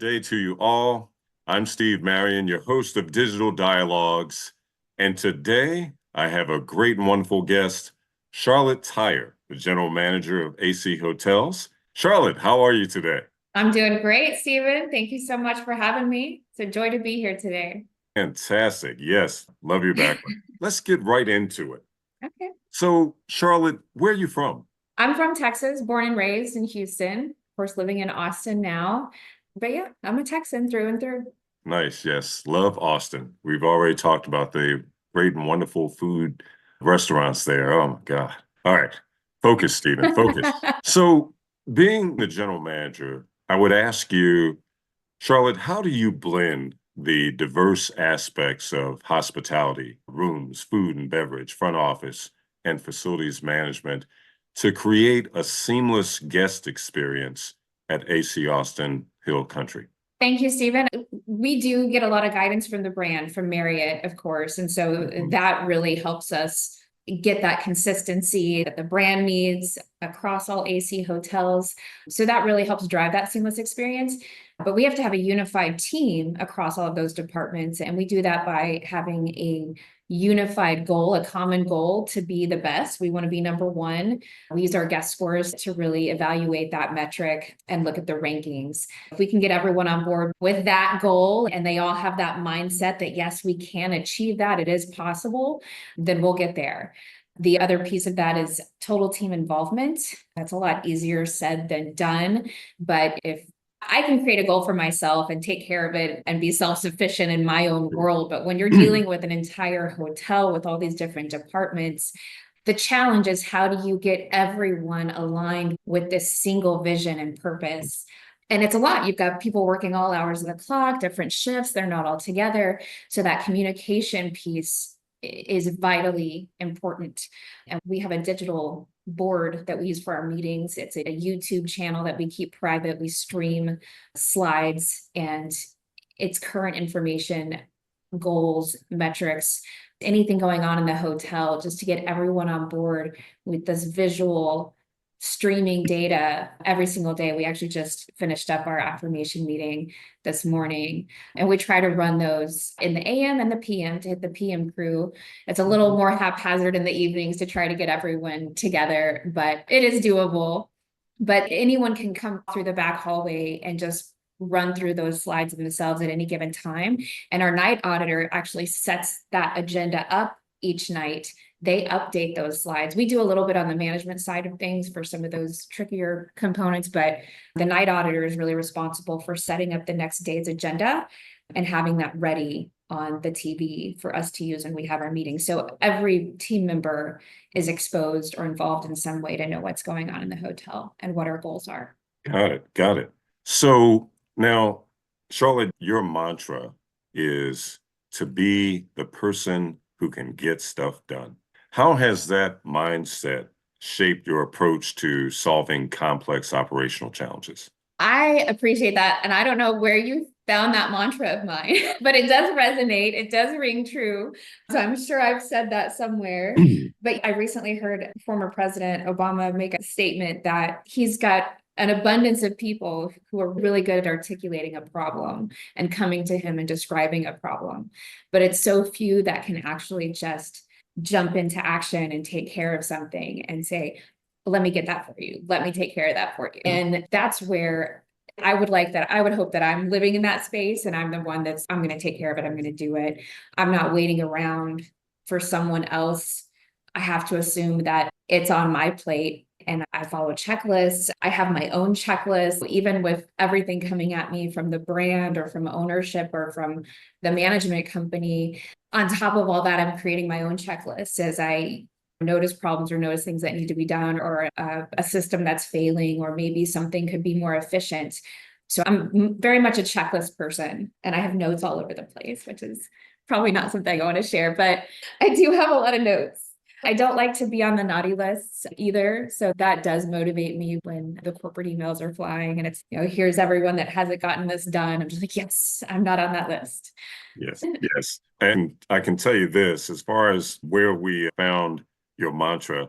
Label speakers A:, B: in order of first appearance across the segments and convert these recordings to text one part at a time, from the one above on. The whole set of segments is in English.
A: day to you all. I'm Steve Marion, your host of Digital Dialogues. And today I have a great and wonderful guest, Charlotte Tyer, the general manager of AC Hotels. Charlotte, how are you today?
B: I'm doing great, Stephen. Thank you so much for having me. It's a joy to be here today.
A: Fantastic. Yes, love your background. Let's get right into it.
B: Okay.
A: So, Charlotte, where are you from?
B: I'm from Texas, born and raised in Houston, of course, living in Austin now. But yeah, I'm a Texan through and through.
A: Nice. Yes. Love Austin. We've already talked about the great and wonderful food restaurants there. Oh my God. All right. Focus, Stephen. Focus. So, being the general manager, I would ask you, Charlotte, how do you blend the diverse aspects of hospitality, rooms, food and beverage, front office, and facilities management to create a seamless guest experience at AC Austin Hill Country?
B: Thank you, Stephen. We do get a lot of guidance from the brand, from Marriott, of course. And so that really helps us get that consistency that the brand needs across all AC hotels. So that really helps drive that seamless experience. But we have to have a unified team across all of those departments. And we do that by having a unified goal, a common goal to be the best. We want to be number one. We use our guest scores to really evaluate that metric and look at the rankings. If we can get everyone on board with that goal and they all have that mindset that, yes, we can achieve that, it is possible, then we'll get there. The other piece of that is total team involvement. That's a lot easier said than done. But if I can create a goal for myself and take care of it and be self-sufficient in my own world. But when you're dealing with an entire hotel with all these different departments, the challenge is how do you get everyone aligned with this single vision and purpose? And it's a lot. You've got people working all hours of the clock, different shifts, they're not all together. So that communication piece is vitally important. And we have a digital board that we use for our meetings. It's a YouTube channel that we keep private. We stream slides and it's current information, goals, metrics, anything going on in the hotel, just to get everyone on board with this visual streaming data every single day. We actually just finished up our affirmation meeting this morning, and we try to run those in the AM and the PM to hit the PM crew. It's a little more haphazard in the evenings to try to get everyone together, but it is doable. But anyone can come through the back hallway and just run through those slides themselves at any given time. And our night auditor actually sets that agenda up each night. They update those slides. We do a little bit on the management side of things for some of those trickier components, but the night auditor is really responsible for setting up the next day's agenda and having that ready on the TV for us to use when we have our meetings. So every team member is exposed or involved in some way to know what's going on in the hotel and what our goals are.
A: Got it. Got it. So now, Charlotte, your mantra is to be the person who can get stuff done. How has that mindset shaped your approach to solving complex operational challenges?
B: I appreciate that. And I don't know where you found that mantra of mine, but it does resonate. It does ring true. So I'm sure I've said that somewhere. But I recently heard former President Obama make a statement that he's got an abundance of people who are really good at articulating a problem and coming to him and describing a problem. But it's so few that can actually just jump into action and take care of something and say, let me get that for you. Let me take care of that for you. And that's where I would hope that I'm living in that space and I'm the one I'm going to take care of it. I'm going to do it. I'm not waiting around for someone else. I have to assume that it's on my plate and I follow checklists. I have my own checklist, even with everything coming at me from the brand or from ownership or from the management company. On top of all that, I'm creating my own checklist as I notice problems or notice things that need to be done or a system that's failing, or maybe something could be more efficient. So I'm very much a checklist person and I have notes all over the place, which is probably not something I want to share, but I do have a lot of notes. I don't like to be on the naughty lists either. So that does motivate me when the corporate emails are flying and it's, here's everyone that hasn't gotten this done. I'm just like, yes, I'm not on that list.
A: Yes, yes. And I can tell you this, as far as where we found your mantra,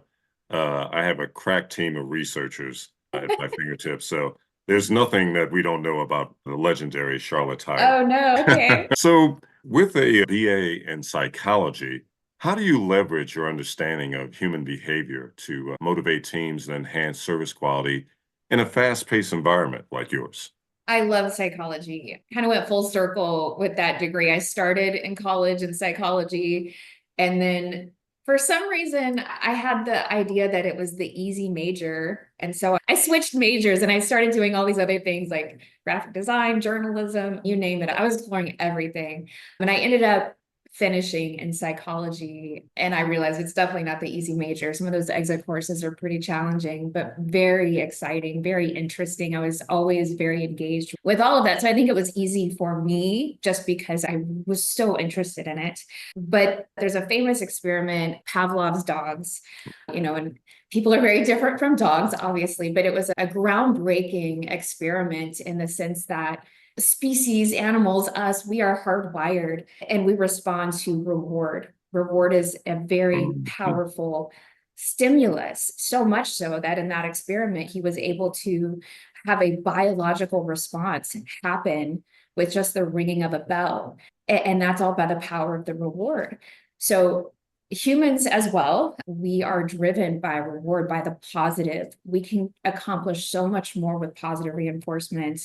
A: I have a crack team of researchers at my fingertips. So There's nothing that we don't know about the legendary Charlotte Tyer.
B: Oh no, okay.
A: So, with a BA in psychology, how do you leverage your understanding of human behavior to motivate teams and enhance service quality in a fast-paced environment like yours?
B: I love psychology. Kind of went full circle with that degree. I started in college in psychology, and then for some reason, I had the idea that it was the easy major. And so I switched majors and I started doing all these other things like graphic design, journalism, you name it. I was exploring everything. And I ended up finishing in psychology, and I realized it's definitely not the easy major. Some of those exit courses are pretty challenging, but very exciting, very interesting. I was always very engaged with all of that. So I think it was easy for me just because I was so interested in it. But there's a famous experiment, Pavlov's dogs, and people are very different from dogs, obviously, but it was a groundbreaking experiment in the sense that species, animals, us, we are hardwired and we respond to reward. Reward is a very
A: Mhm.
B: powerful stimulus, so much so that in that experiment, he was able to have a biological response happen with just the ringing of a bell. And that's all by the power of the reward. So humans as well, we are driven by reward, by the positive. We can accomplish so much more with positive reinforcement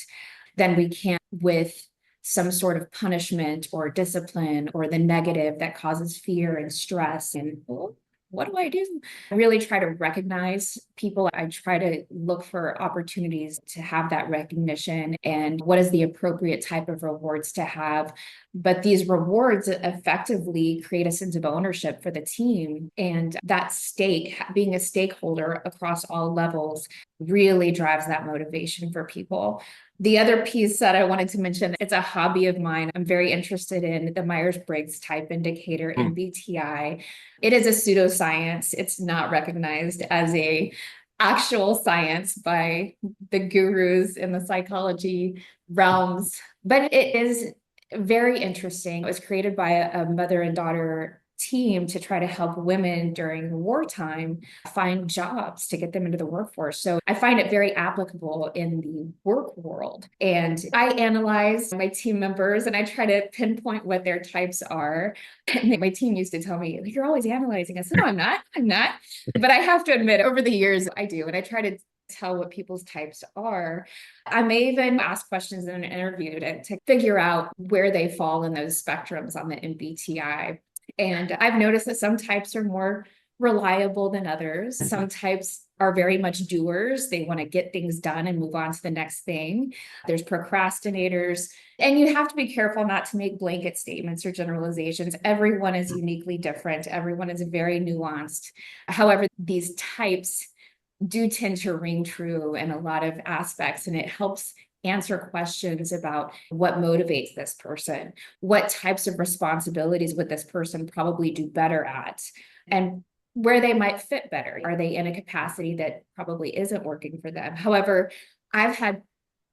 B: than we can with some sort of punishment or discipline or the negative that causes fear and stress. And what do I do? I really try to recognize people. I try to look for opportunities to have that recognition and what is the appropriate type of rewards to have. But these rewards effectively create a sense of ownership for the team. And that stake, being a stakeholder across all levels, really drives that motivation for people. The other piece that I wanted to mention, it's a hobby of mine. I'm very interested in the Myers-Briggs type indicator,
A: Hmm.
B: MBTI. It is a pseudoscience. It's not recognized as a actual science by the gurus in the psychology realms, but it is very interesting. It was created by a mother and daughter team to try to help women during wartime find jobs to get them into the workforce. So I find it very applicable in the work world. And I analyze my team members and I try to pinpoint what their types are. And my team used to tell me, "You're always analyzing." I said, "No, I'm not. I'm not." But I have to admit, over the years, I do. And I try to tell what people's types are. I may even ask questions in an interview to figure out where they fall in those spectrums on the MBTI. And I've noticed that some types are more reliable than others. Some types are very much doers. They want to get things done and move on to the next thing. There's procrastinators. And you have to be careful not to make blanket statements or generalizations. Everyone is uniquely different. Everyone is very nuanced. However, these types do tend to ring true in a lot of aspects, and it helps answer questions about what motivates this person, what types of responsibilities would this person probably do better at, and where they might fit better. Are they in a capacity that probably isn't working for them? However, I've had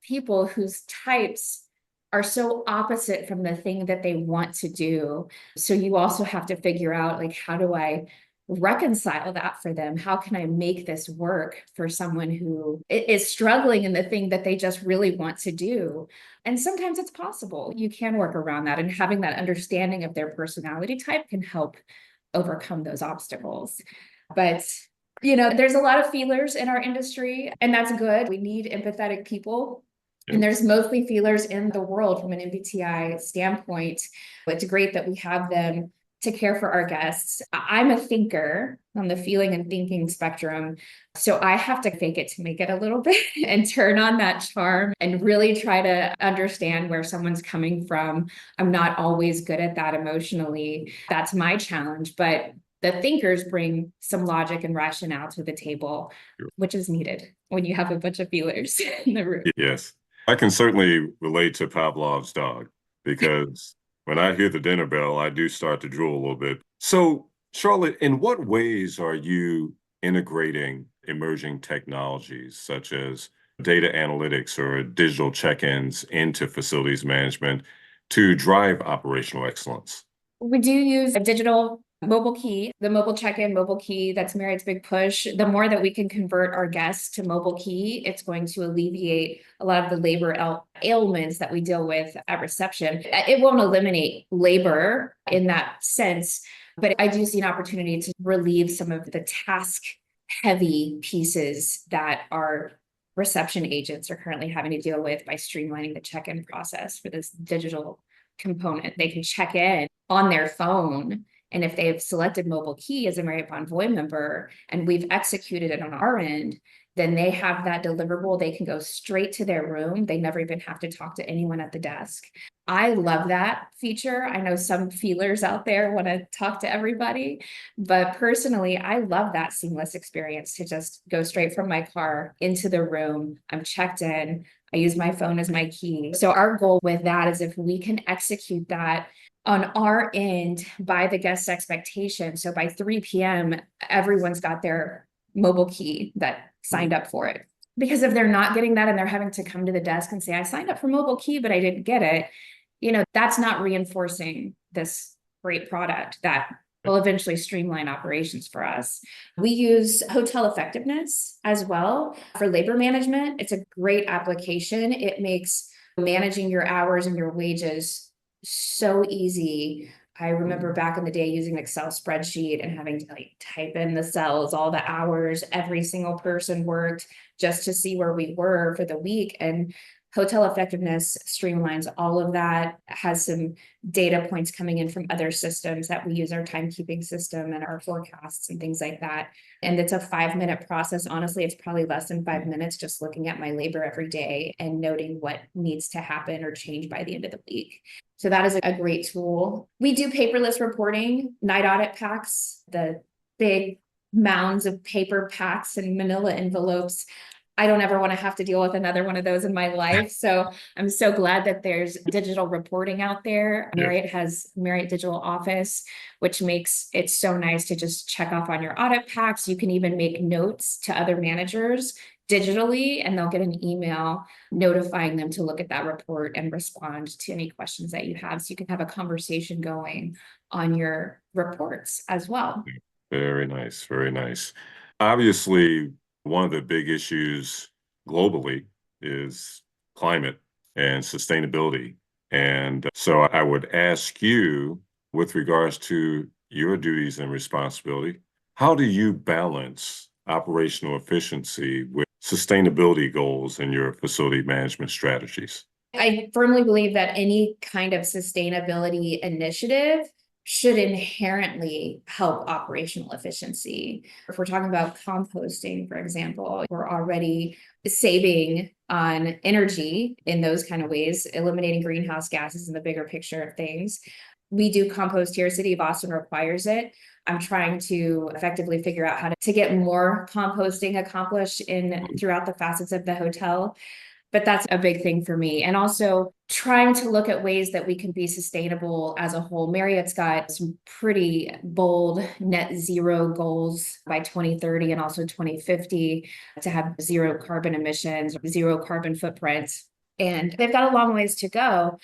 B: people whose types are so opposite from the thing that they want to do. So you also have to figure out, like, how do I reconcile that for them? How can I make this work for someone who is struggling in the thing that they just really want to do? And sometimes it's possible. You can work around that, and having that understanding of their personality type can help overcome those obstacles. But there's a lot of feelers in our industry, and that's good. We need empathetic people.
A: Yeah.
B: And there's mostly feelers in the world from an MBTI standpoint. It's great that we have them to care for our guests. I'm a thinker on the feeling and thinking spectrum. So I have to fake it to make it a little bit and turn on that charm and really try to understand where someone's coming from. I'm not always good at that emotionally. That's my challenge. But the thinkers bring some logic and rationale to the table,
A: Sure.
B: which is needed when you have a bunch of feelers in the room.
A: Yes. I can certainly relate to Pavlov's dog because when I hear the dinner bell, I do start to drool a little bit. So, Charlotte, in what ways are you integrating emerging technologies such as data analytics or digital check-ins into facilities management to drive operational excellence?
B: We do use digital Mobile key, the mobile check-in, mobile key, that's Marriott's big push. The more that we can convert our guests to mobile key, it's going to alleviate a lot of the labor ailments that we deal with at reception. It won't eliminate labor in that sense, but I do see an opportunity to relieve some of the task heavy pieces that our reception agents are currently having to deal with by streamlining the check-in process for this digital component. They can check in on their phone. And if they've selected mobile key as a Marriott Bonvoy member and we've executed it on our end, then they have that deliverable. They can go straight to their room. They never even have to talk to anyone at the desk. I love that feature. I know some feelers out there want to talk to everybody, but personally, I love that seamless experience to just go straight from my car into the room. I'm checked in. I use my phone as my key. So our goal with that is if we can execute that on our end by the guest expectation. So by 3 p.m., everyone's got their mobile key that signed up for it. Because if they're not getting that and they're having to come to the desk and say, I signed up for mobile key, but I didn't get it, that's not reinforcing this great product that will eventually streamline operations for us. We use hotel effectiveness as well for labor management. It's a great application. It makes managing your hours and your wages so easy. I remember back in the day using an Excel spreadsheet and having to type in the cells, all the hours every single person worked just to see where we were for the week. And hotel effectiveness streamlines all of that, has some data points coming in from other systems that we use, our timekeeping system and our forecasts and things like that. And it's a 5-minute process. Honestly, it's probably less than 5 minutes just looking at my labor every day and noting what needs to happen or change by the end of the week. So that is a great tool. We do paperless reporting, night audit packs, the big mounds of paper packs and manila envelopes. I don't ever want to have to deal with another one of those in my life. So I'm so glad that there's digital reporting out there. Marriott has Marriott Digital Office, which makes it so nice to just check off on your audit packs. You can even make notes to other managers digitally, and they'll get an email notifying them to look at that report and respond to any questions that you have. So you can have a conversation going on your reports as well.
A: Very nice. Very nice. Obviously, one of the big issues globally is climate and sustainability. And so I would ask you, with regards to your duties and responsibility, how do you balance operational efficiency with sustainability goals in your facility management strategies?
B: I firmly believe that any kind of sustainability initiative should inherently help operational efficiency. If we're talking about composting, for example, we're already saving on energy in those kind of ways, eliminating greenhouse gases in the bigger picture of things. We do compost here. City of Austin requires it. I'm trying to effectively figure out how to get more composting accomplished throughout the facets of the hotel. But that's a big thing for me. And also trying to look at ways that we can be sustainable as a whole. Marriott's got some pretty bold net zero goals by 2030 and also 2050 to have zero carbon emissions, zero carbon footprints. And they've got a long ways to go.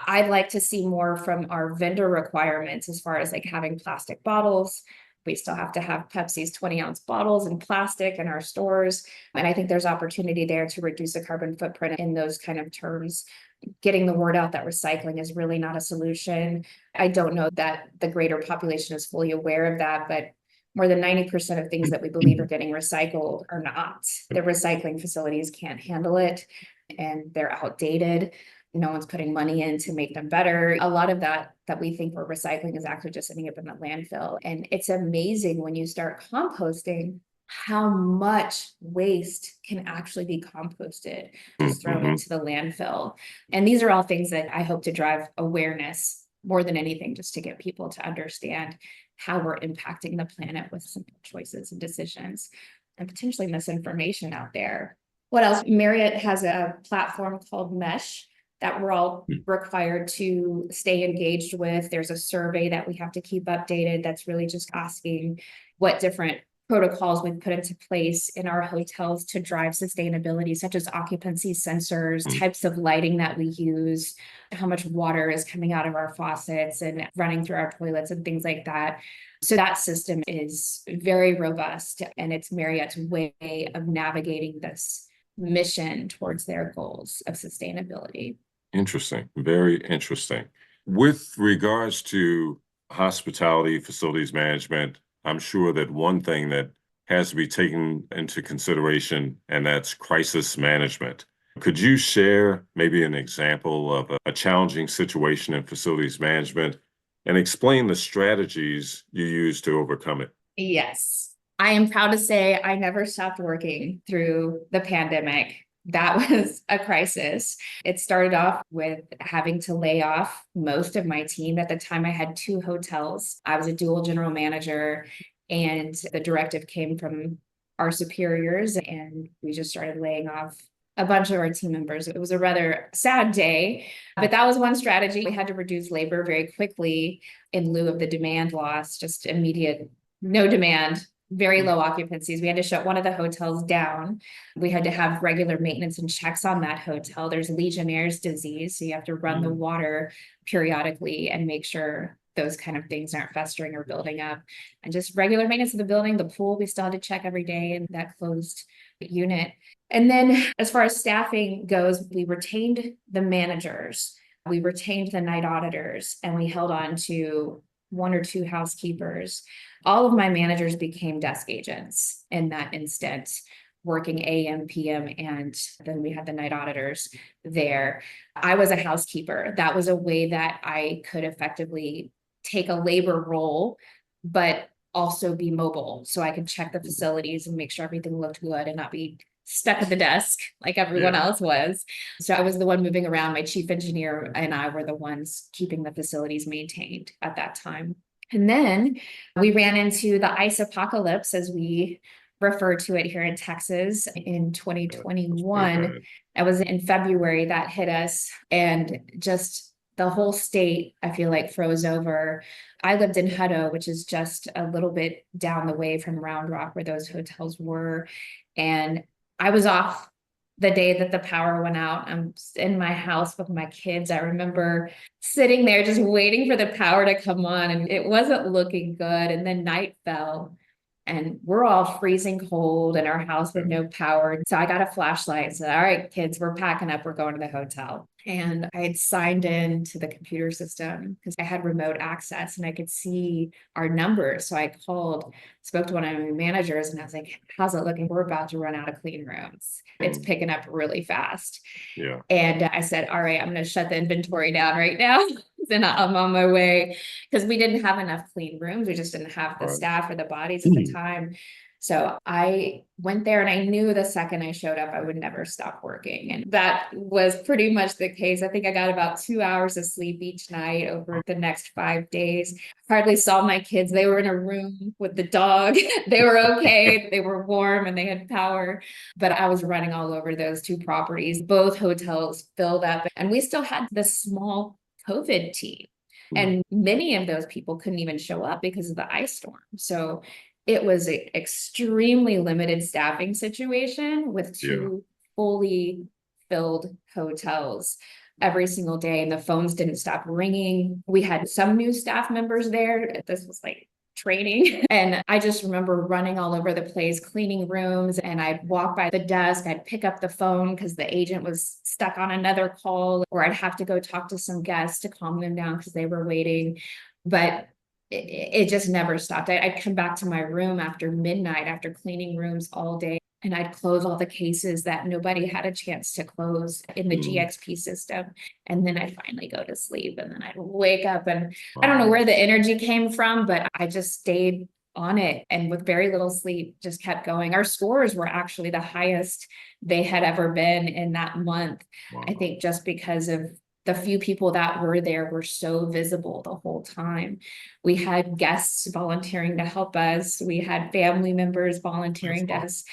B: I'd like to see more from our vendor requirements as far as having plastic bottles. We still have to have Pepsi's 20-ounce bottles in plastic in our stores. And I think there's opportunity there to reduce the carbon footprint in those kind of terms. Getting the word out that recycling is really not a solution. I don't know that the greater population is fully aware of that, but more than 90% of things that we believe are getting recycled are not. The recycling facilities can't handle it and they're outdated. No one's putting money in to make them better. A lot of that we think we're recycling is actually just ending up in the landfill. And it's amazing when you start composting how much waste can actually be composted, just thrown into the landfill. And these are all things that I hope to drive awareness more than anything, just to get people to understand how we're impacting the planet with simple choices and decisions and potentially misinformation out there. What else? Marriott has a platform called Mesh that we're all required to stay engaged with. There's a survey that we have to keep updated that's really just asking what different protocols we've put into place in our hotels to drive sustainability, such as occupancy sensors, types of lighting that we use, how much water is coming out of our faucets and running through our toilets and things like that. So that system is very robust, and it's Marriott's way of navigating this mission towards their goals of sustainability.
A: Interesting. Very interesting. With regards to hospitality, facilities management, I'm sure that one thing that has to be taken into consideration, and that's crisis management. Could you share maybe an example of a challenging situation in facilities management and explain the strategies you use to overcome it?
B: Yes. I am proud to say I never stopped working through the pandemic. That was a crisis. It started off with having to lay off most of my team. At the time, I had 2 hotels. I was a dual general manager, and the directive came from our superiors, and we just started laying off a bunch of our team members. It was a rather sad day, but that was one strategy. We had to reduce labor very quickly in lieu of the demand loss, just immediate, no demand, very low occupancies. We had to shut one of the hotels down. We had to have regular maintenance and checks on that hotel. There's Legionnaire's disease, so you have to run the water periodically and make sure those kind of things aren't festering or building up. And just regular maintenance of the building. The pool, we still had to check every day in that closed unit. And then as far as staffing goes, we retained the managers, we retained the night auditors, and we held on to 1 or 2 housekeepers. All of my managers became desk agents in that instant, working AM, PM, and then we had the night auditors there. I was a housekeeper. That was a way that I could effectively take a labor role, but also be mobile. So I could check the facilities and make sure everything looked good and not be stuck at the desk like everyone else was. So I was the one moving around. My chief engineer and I were the ones keeping the facilities maintained at that time. And then we ran into the ice apocalypse, as we refer to it here in Texas, in 2021. It was in February that hit us, and just the whole state, I feel like, froze over. I lived in Hutto, which is just a little bit down the way from Round Rock where those hotels were. And I was off the day that the power went out. I'm in my house with my kids. I remember sitting there just waiting for the power to come on, and it wasn't looking good. And then night fell, and we're all freezing cold in our house with no power. So I got a flashlight and said, all right, kids, we're packing up. We're going to the hotel. And I had signed in to the computer system because I had remote access and I could see our numbers. So I called, spoke to one of my managers, and I was like, how's it looking? We're about to run out of clean rooms. It's picking up really fast.
A: Yeah.
B: And I said, all right, I'm going to shut the inventory down right now. And I'm on my way, because we didn't have enough clean rooms. We just didn't have the staff or the bodies at the time. So I went there, and I knew the second I showed up, I would never stop working. And that was pretty much the case. I think I got about 2 hours of sleep each night over the next 5 days. Hardly saw my kids. They were in a room with the dog. They were okay. They were warm and they had power. But I was running all over those 2 properties. Both hotels filled up, and we still had this small COVID team. And many of those people couldn't even show up because of the ice storm. So it was an extremely limited staffing situation with 2 fully filled hotels every single day, and the phones didn't stop ringing. We had some new staff members there. This was like training. And I just remember running all over the place, cleaning rooms, and I'd walk by the desk, I'd pick up the phone because the agent was stuck on another call, or I'd have to go talk to some guests to calm them down because they were waiting. But it just never stopped. I'd come back to my room after midnight, after cleaning rooms all day, and I'd close all the cases that nobody had a chance to close in the GXP system. And then I'd finally go to sleep, and then I'd wake up, and I don't know where the energy came from, but I just stayed on it, and with very little sleep, just kept going. Our scores were actually the highest they had ever been in that month. I think just because of the few people that were there were so visible the whole time. We had guests volunteering to help us. We had family members volunteering to us.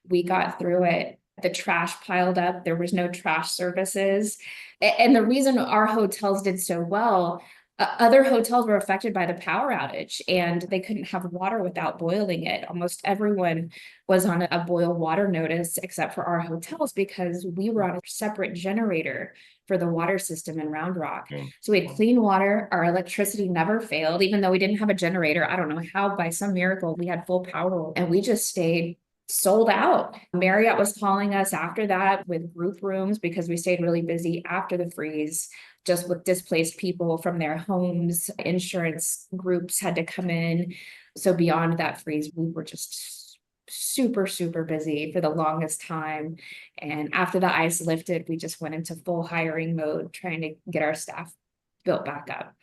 B: We got through it. The trash piled up. There was no trash services. And the reason our hotels did so well Other hotels were affected by the power outage and they couldn't have water without boiling it. Almost everyone was on a boil water notice except for our hotels because we were on a separate generator for the water system in Round Rock.
A: Yeah.
B: So we had clean water. Our electricity never failed, even though we didn't have a generator. I don't know how, by some miracle, we had full power and we just stayed sold out. Marriott was calling us after that with group rooms because we stayed really busy after the freeze, just with displaced people from their homes. Insurance groups had to come in. So beyond that freeze, we were just super, super busy for the longest time. And after the ice lifted, we just went into full hiring mode, trying to get our staff built back up.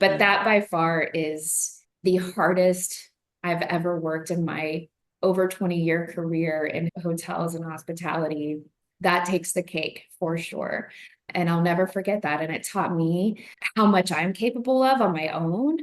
B: But that by far is the hardest I've ever worked in my over 20-year career in hotels and hospitality. That takes the cake for sure. And I'll never forget that. And it taught me how much I'm capable of on my own,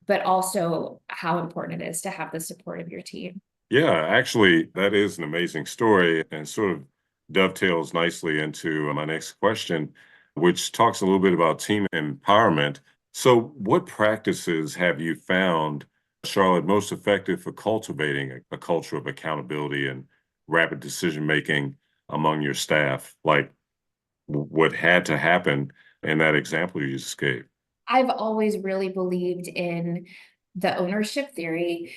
B: but also how important it is to have the support of your team.
A: Yeah, actually, that is an amazing story and sort of dovetails nicely into my next question, which talks a little bit about team empowerment. So, what practices have you found, Charlotte, most effective for cultivating a culture of accountability and rapid decision making among your staff? Like what had to happen in that example you just gave?
B: I've always really believed in the ownership theory.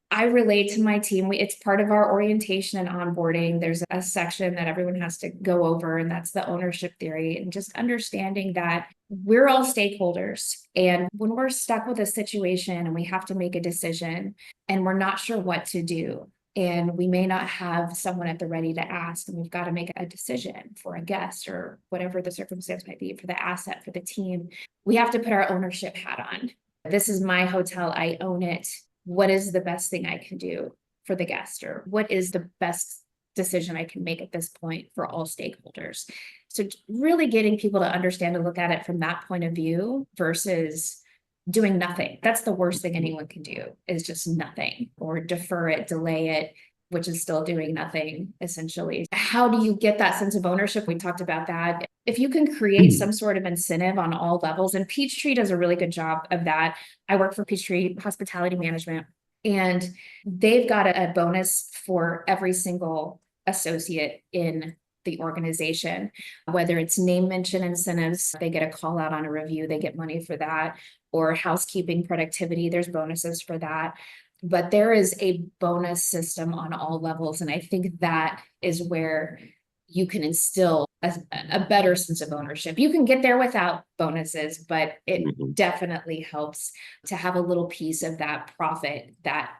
B: I relate to my team. It's part of our orientation and onboarding. There's a section that everyone has to go over, and that's the ownership theory. And just understanding that we're all stakeholders. And when we're stuck with a situation and we have to make a decision and we're not sure what to do, and we may not have someone at the ready to ask, and we've got to make a decision for a guest or whatever the circumstance might be for the asset, for the team, we have to put our ownership hat on. This is my hotel. I own it. What is the best thing I can do for the guest, or what is the best decision I can make at this point for all stakeholders? So really getting people to understand and look at it from that point of view versus doing nothing. That's the worst thing anyone can do, is just nothing, or defer it, delay it, which is still doing nothing, essentially. How do you get that sense of ownership? We talked about that. If you can create some sort of incentive on all levels, and Peachtree does a really good job of that. I work for Peachtree Hospitality Management, and they've got a bonus for every single associate in the organization, whether it's name mention incentives, they get a call out on a review, they get money for that, or housekeeping productivity, there's bonuses for that. But there is a bonus system on all levels. And I think that is where you can instill a better sense of ownership. You can get there without bonuses, but it definitely helps to have a little piece of that profit that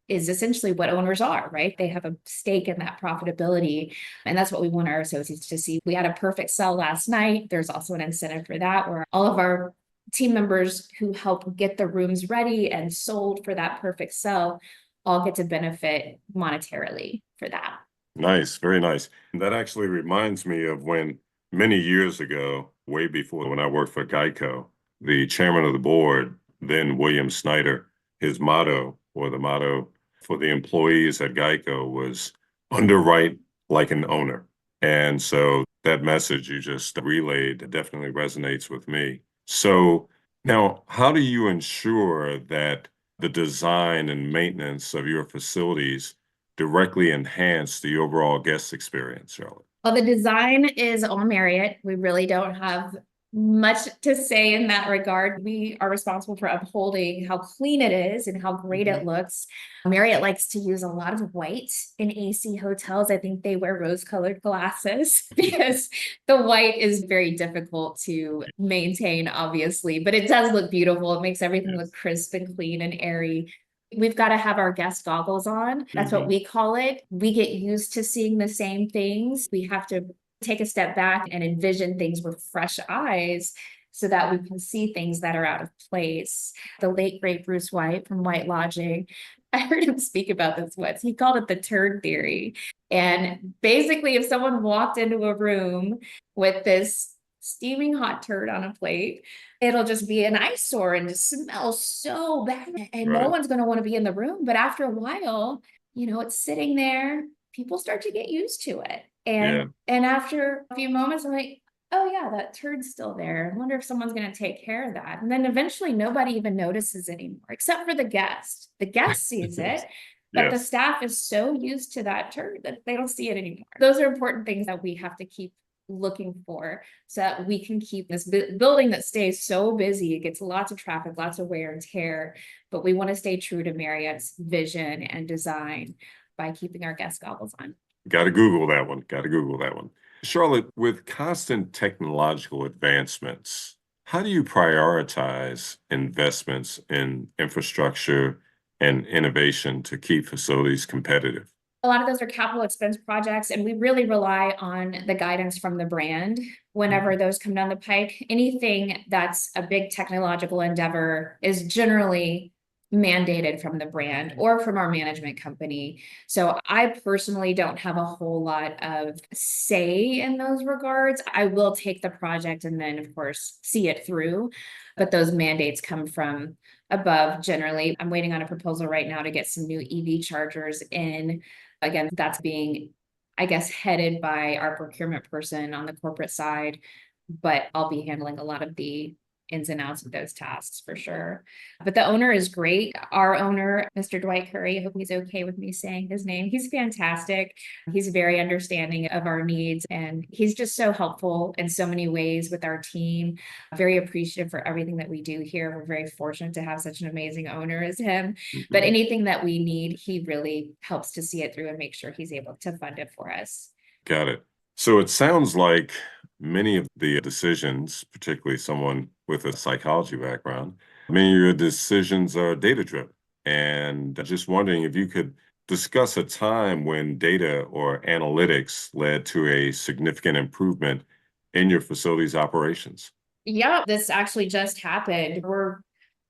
B: is essentially what owners are, right? They have a stake in that profitability. And that's what we want our associates to see. We had a perfect sell last night. There's also an incentive for that, where all of our team members who help get the rooms ready and sold for that perfect sell all get to benefit monetarily for that.
A: Nice, very nice. And that actually reminds me of when many years ago, way before when I worked for Geico, the chairman of the board, then William Snyder, his motto, or the motto for the employees at Geico, was underwrite like an owner. And so that message you just relayed definitely resonates with me. So now, how do you ensure that the design and maintenance of your facilities directly enhance the overall guest experience, Charlotte?
B: Well, the design is all Marriott. We really don't have much to say in that regard. We are responsible for upholding how clean it is and how great it looks. Marriott likes to use a lot of white in AC hotels. I think they wear rose-colored glasses because the white is very difficult to maintain, obviously, but it does look beautiful. It makes everything look crisp and clean and airy. We've got to have our guest goggles on. That's what we call it. We get used to seeing the same things. We have to take a step back and envision things with fresh eyes so that we can see things that are out of place. The late great Bruce White from White Lodging, I heard him speak about this once. He called it the turd theory. And basically, if someone walked into a room with this steaming hot turd on a plate, it'll just be an eyesore and just smell so bad. And no one's going to want to be in the room. But after a while, it's sitting there. People start to get used to it. And after a few moments, I'm like, oh yeah, that turd's still there. I wonder if someone's going to take care of that. And then eventually nobody even notices anymore, except for the guest. The guest sees it, but the
A: Yes,
B: staff is so used to that turd that they don't see it anymore. Those are important things that we have to keep looking for so that we can keep this building that stays so busy. It gets lots of traffic, lots of wear and tear, but we want to stay true to Marriott's vision and design by keeping our guest goggles on.
A: got to Google that one. Got to Google that one. Charlotte, with constant technological advancements, how do you prioritize investments in infrastructure and innovation to keep facilities competitive?
B: A lot of those are capital expense projects, and we really rely on the guidance from the brand whenever those come down the pike. Anything that's a big technological endeavor is generally mandated from the brand or from our management company. So I personally don't have a whole lot of say in those regards. I will take the project and then, of course, see it through, but those mandates come from above generally. I'm waiting on a proposal right now to get some new EV chargers in. Again, that's being, I guess, headed by our procurement person on the corporate side, but I'll be handling a lot of the ins and outs of those tasks for sure. But the owner is great. Our owner, Mr. Dwight Curry, I hope he's okay with me saying his name. He's fantastic. He's very understanding of our needs, and he's just so helpful in so many ways with our team. Very appreciative for everything that we do here. We're very fortunate to have such an amazing owner as him. But
A: Mhm.
B: anything that we need, he really helps to see it through and make sure he's able to fund it for us.
A: Got it. So it sounds like many of the decisions, particularly someone with a psychology background, many of your decisions are data driven. And just wondering if you could discuss a time when data or analytics led to a significant improvement in your facility's operations.
B: Yeah, this actually just happened. We're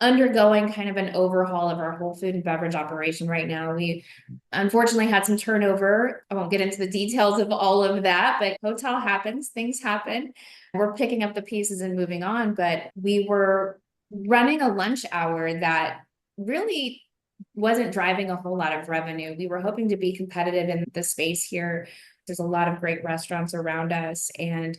B: undergoing kind of an overhaul of our whole food and beverage operation right now. We unfortunately had some turnover. I won't get into the details of all of that, but hotel happens, things happen. We're picking up the pieces and moving on, but we were running a lunch hour that really wasn't driving a whole lot of revenue. We were hoping to be competitive in the space here. There's a lot of great restaurants around us, and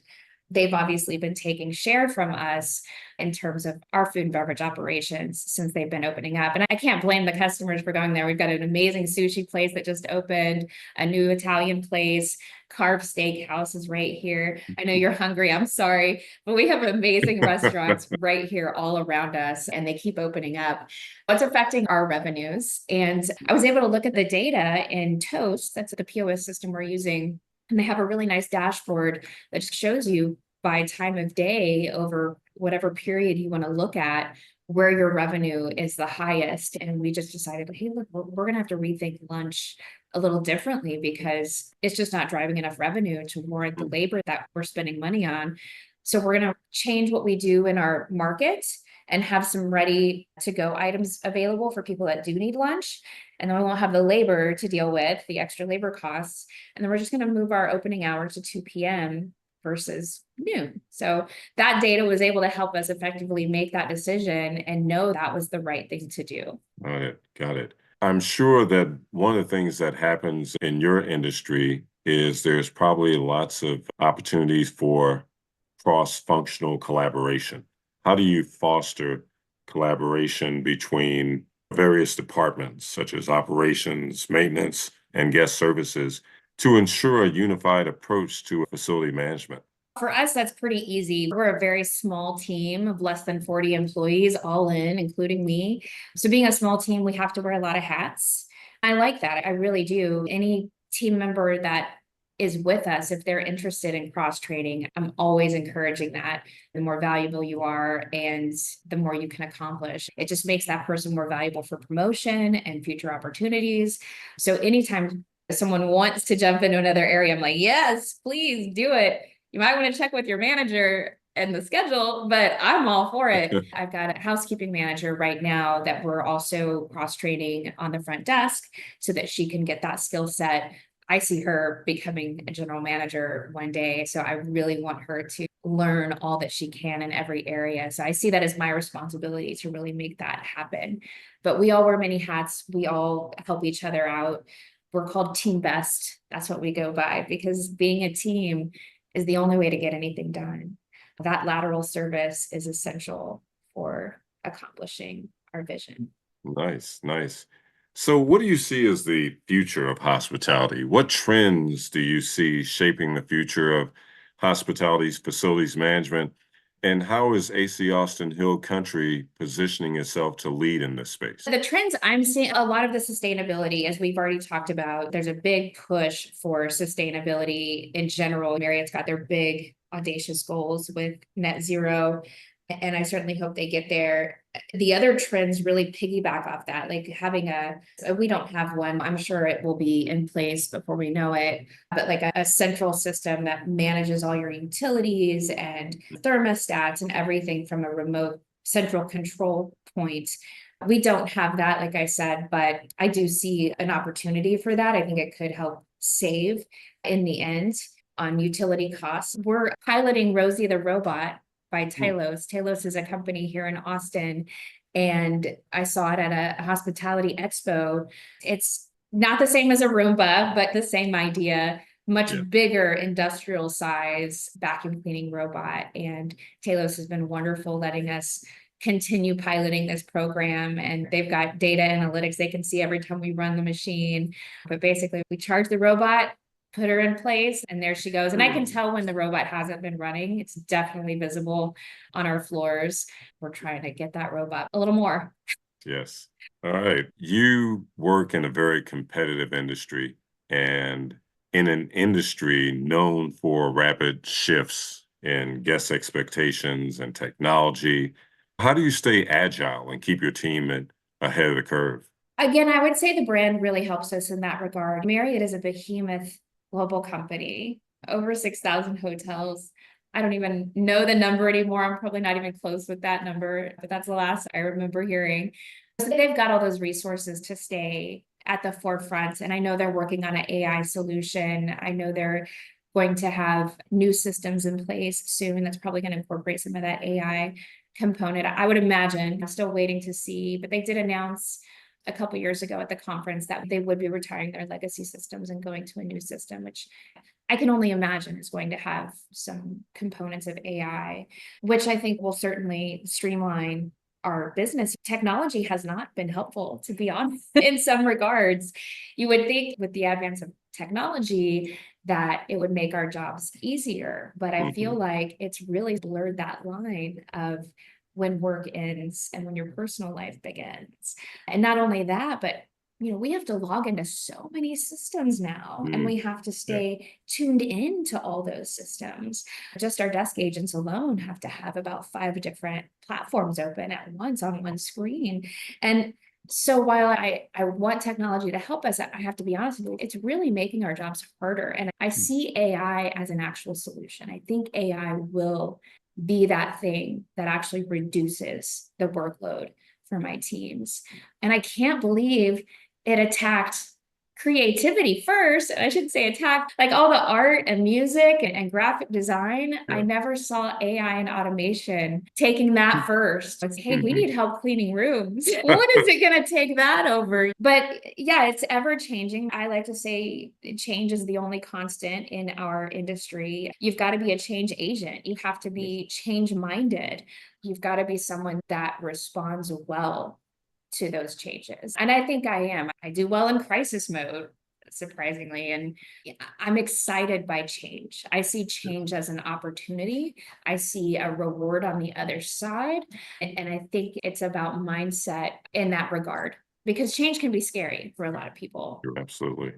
B: they've obviously been taking share from us in terms of our food and beverage operations since they've been opening up. And I can't blame the customers for going there. We've got an amazing sushi place that just opened, a new Italian place, Carve Steakhouse is right here. I know you're hungry, I'm sorry, but we have amazing restaurants right here all around us, and they keep opening up. It's affecting our revenues. And I was able to look at the data in Toast, that's the POS system we're using, and they have a really nice dashboard that just shows you by time of day over whatever period you want to look at where your revenue is the highest. And we just decided, hey, look, we're going to have to rethink lunch a little differently because it's just not driving enough revenue to warrant the labor that we're spending money on. So we're going to change what we do in our market and have some ready to go items available for people that do need lunch. And then we won't have the labor to deal with, the extra labor costs. And then we're just going to move our opening hour to 2 p.m. versus noon. So that data was able to help us effectively make that decision and know that was the right thing to do.
A: Got it. Got it. I'm sure that one of the things that happens in your industry is there's probably lots of opportunities for cross-functional collaboration. How do you foster collaboration between various departments, such as operations, maintenance, and guest services, to ensure a unified approach to facility management?
B: For us, that's pretty easy. We're a very small team of less than 40 employees, all in, including me. So being a small team, we have to wear a lot of hats. I like that. I really do. Any team member that is with us, if they're interested in cross training, I'm always encouraging that. The more valuable you are and the more you can accomplish, it just makes that person more valuable for promotion and future opportunities. So anytime someone wants to jump into another area, I'm like, yes, please do it. You might want to check with your manager and the schedule, but I'm all for it. I've got a housekeeping manager right now that we're also cross training on the front desk so that she can get that skill set. I see her becoming a general manager one day. So I really want her to learn all that she can in every area. So I see that as my responsibility to really make that happen. But we all wear many hats. We all help each other out. We're called Team Best. That's what we go by because being a team is the only way to get anything done. That lateral service is essential for accomplishing our vision.
A: Nice, nice. So, what do you see as the future of hospitality? What trends do you see shaping the future of hospitality's facilities management? And how is AC Austin Hill Country positioning itself to lead in this space?
B: The trends I'm seeing, a lot of the sustainability, as we've already talked about, there's a big push for sustainability in general. Marriott's got their big audacious goals with net zero, and I certainly hope they get there. The other trends really piggyback off that, like having we don't have one. I'm sure it will be in place before we know it, but like a central system that manages all your utilities and thermostats and everything from a remote central control point. We don't have that, like I said, but I do see an opportunity for that. I think it could help save in the end on utility costs. We're piloting Rosie the Robot by Tylos. Tylos is a company here in Austin, and I saw it at a hospitality expo. It's not the same as a Roomba, but the same idea, much bigger industrial size vacuum cleaning robot. And Talos has been wonderful letting us continue piloting this program, and they've got data analytics. They can see every time we run the machine, but basically we charge the robot, put her in place, and there she goes. And I can tell when the robot hasn't been running. It's definitely visible on our floors. We're trying to get that robot a little more.
A: Yes. All right. You work in a very competitive industry and in an industry known for rapid shifts in guest expectations and technology. How do you stay agile and keep your team ahead of the curve?
B: Again, I would say the brand really helps us in that regard. Marriott is a behemoth global company, over 6,000 hotels. I don't even know the number anymore. I'm probably not even close with that number, but that's the last I remember hearing. So they've got all those resources to stay at the forefront. And I know they're working on an AI solution. I know they're going to have new systems in place soon that's probably going to incorporate some of that AI component. I would imagine. I'm still waiting to see, but they did announce a couple years ago at the conference that they would be retiring their legacy systems and going to a new system, which I can only imagine is going to have some components of AI, which I think will certainly streamline our business. Technology has not been helpful, to be honest, in some regards. You would think with the advance of technology that it would make our jobs easier, but I feel like it's really blurred that line of when work ends and when your personal life begins. And not only that, but we have to log into so many systems now, and we have to stay tuned in to all those systems. Just our desk agents alone have to have about 5 different platforms open at once on one screen. And so while I want technology to help us, I have to be honest with you, it's really making our jobs harder. And I see AI as an actual solution. I think AI will be that thing that actually reduces the workload for my teams. And I can't believe it attacked creativity first. I should say attacked like all the art and music and graphic design. I never saw AI and automation taking that first. It's, hey, we need help cleaning rooms. What is it going to take that over? But yeah, it's ever changing. I like to say change is the only constant in our industry. You've got to be a change agent. You have to be change minded. You've got to be someone that responds well to those changes. And I think I am. I do well in crisis mode, surprisingly. And I'm excited by change. I see change as an opportunity. I see a reward on the other side. And I think it's about mindset in that regard, because change can be scary for a lot of people.
A: Absolutely.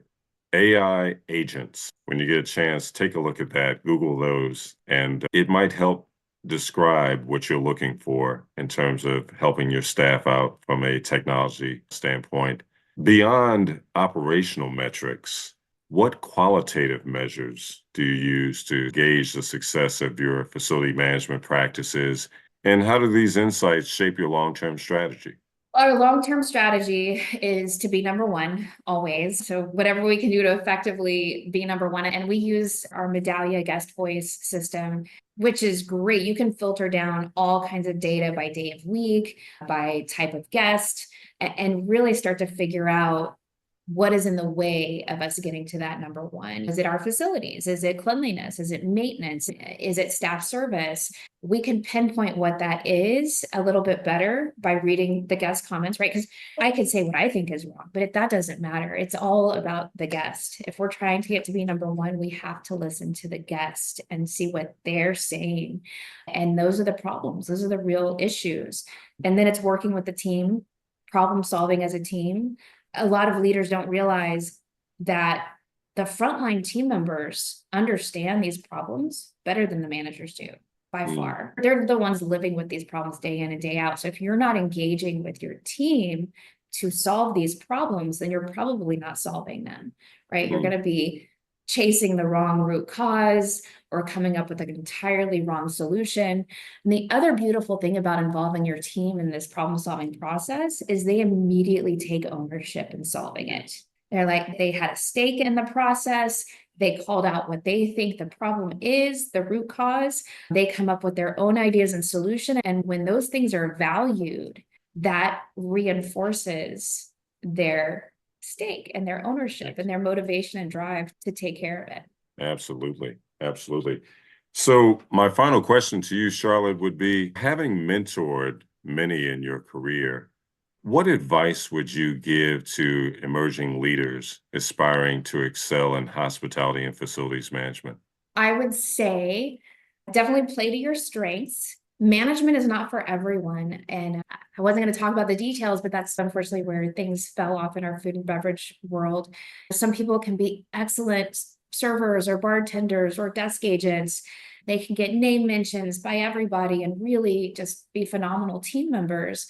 A: AI agents, when you get a chance, take a look at that, Google those, and it might help describe what you're looking for in terms of helping your staff out from a technology standpoint. Beyond operational metrics, what qualitative measures do you use to gauge the success of your facility management practices? And how do these insights shape your long-term strategy?
B: Our long-term strategy is to be number one always. So whatever we can do to effectively be number one. And we use our Medallia guest voice system, which is great. You can filter down all kinds of data by day of week, by type of guest, and really start to figure out what is in the way of us getting to that number one? Is it our facilities? Is it cleanliness? Is it maintenance? Is it staff service? We can pinpoint what that is a little bit better by reading the guest comments, right? Because I could say what I think is wrong, but that doesn't matter. It's all about the guest. If we're trying to get to be number one, we have to listen to the guest and see what they're saying. And those are the problems. Those are the real issues. And then it's working with the team, problem solving as a team. A lot of leaders don't realize that the frontline team members understand these problems better than the managers do, by far. They're the ones living with these problems day in and day out. So if you're not engaging with your team to solve these problems, then you're probably not solving them, right? You're going to be chasing the wrong root cause or coming up with an entirely wrong solution. And the other beautiful thing about involving your team in this problem-solving process is they immediately take ownership in solving it. They're like, they had a stake in the process. They called out what they think the problem is, the root cause. They come up with their own ideas and solution. And when those things are valued, that reinforces their stake and their ownership and their motivation and drive to take care of it.
A: Absolutely. Absolutely. So my final question to you, Charlotte, would be, having mentored many in your career, what advice would you give to emerging leaders aspiring to excel in hospitality and facilities management?
B: I would say definitely play to your strengths. Management is not for everyone. And I wasn't going to talk about the details, but that's unfortunately where things fell off in our food and beverage world. Some people can be excellent servers or bartenders or desk agents. They can get name mentions by everybody and really just be phenomenal team members.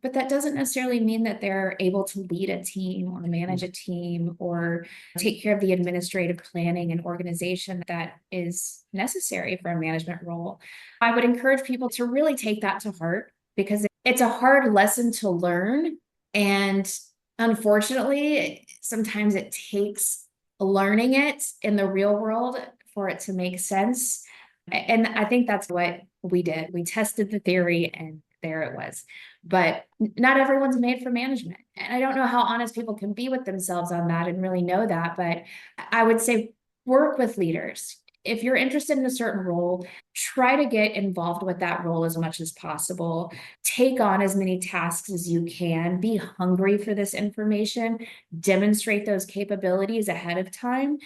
B: But that doesn't necessarily mean that they're able to lead a team or manage a team or take care of the administrative planning and organization that is necessary for a management role. I would encourage people to really take that to heart because it's a hard lesson to learn. And unfortunately, sometimes it takes learning it in the real world for it to make sense. And I think that's what we did. We tested the theory and there it was. But not everyone's made for management. And I don't know how honest people can be with themselves on that and really know that. But I would say work with leaders. If you're interested in a certain role, try to get involved with that role as much as possible. Take on as many tasks as you can. Be hungry for this information. Demonstrate those capabilities ahead of time.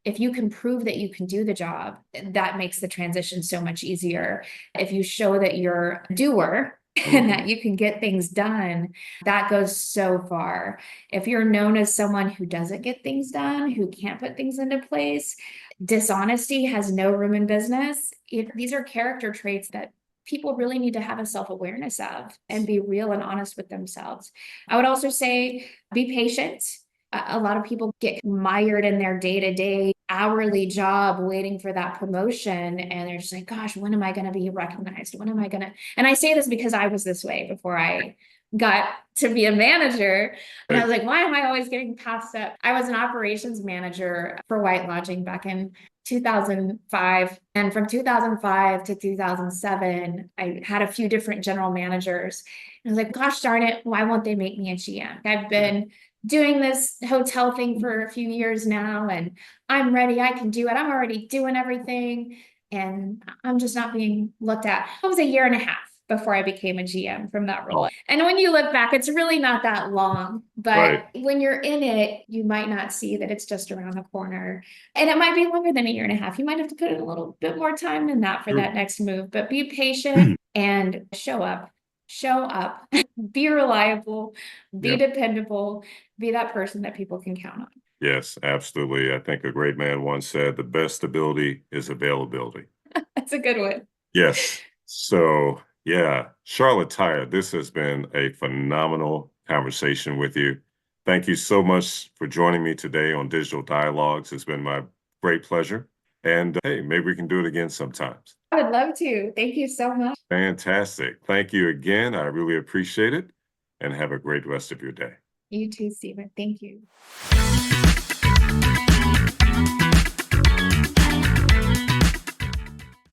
B: If you can prove that you can do the job, that makes the transition so much easier. If you show that you're a doer and that you can get things done, that goes so far. If you're known as someone who doesn't get things done, who can't put things into place, dishonesty has no room in business. These are character traits that people really need to have a self-awareness of and be real and honest with themselves. I would also say be patient. A lot of people get mired in their day-to-day hourly job waiting for that promotion. And they're just like, gosh, when am I going to be recognized? When am I going to? And I say this because I was this way before I got to be a manager. And I was like, why am I always getting passed up? I was an operations manager for White Lodging back in 2005. And from 2005 to 2007, I had a few different general managers. And I was like, gosh darn it, why won't they make me a GM? I've been doing this hotel thing for a few years now, and I'm ready. I can do it. I'm already doing everything, and I'm just not being looked at. It was a year and a half before I became a GM from that role. And when you look back, it's really not that long, but when you're in it, you might not see that it's just around the corner. And it might be longer than a year and a half. You might have to put in a little bit more time than that for that next move, but be patient and show up, be reliable, be dependable, be that person that people can count on.
A: Yes, absolutely. I think a great man once said, the best ability is availability.
B: That's a good one.
A: Yes. So, yeah, Charlotte Tyer, this has been a phenomenal conversation with you. Thank you so much for joining me today on Digital Dialogues. It's been my great pleasure. And hey, maybe we can do it again sometimes.
B: I would love to. Thank you so much.
A: Fantastic. Thank you again. I really appreciate it. And have a great rest of your day.
B: You too, Stephen. Thank you.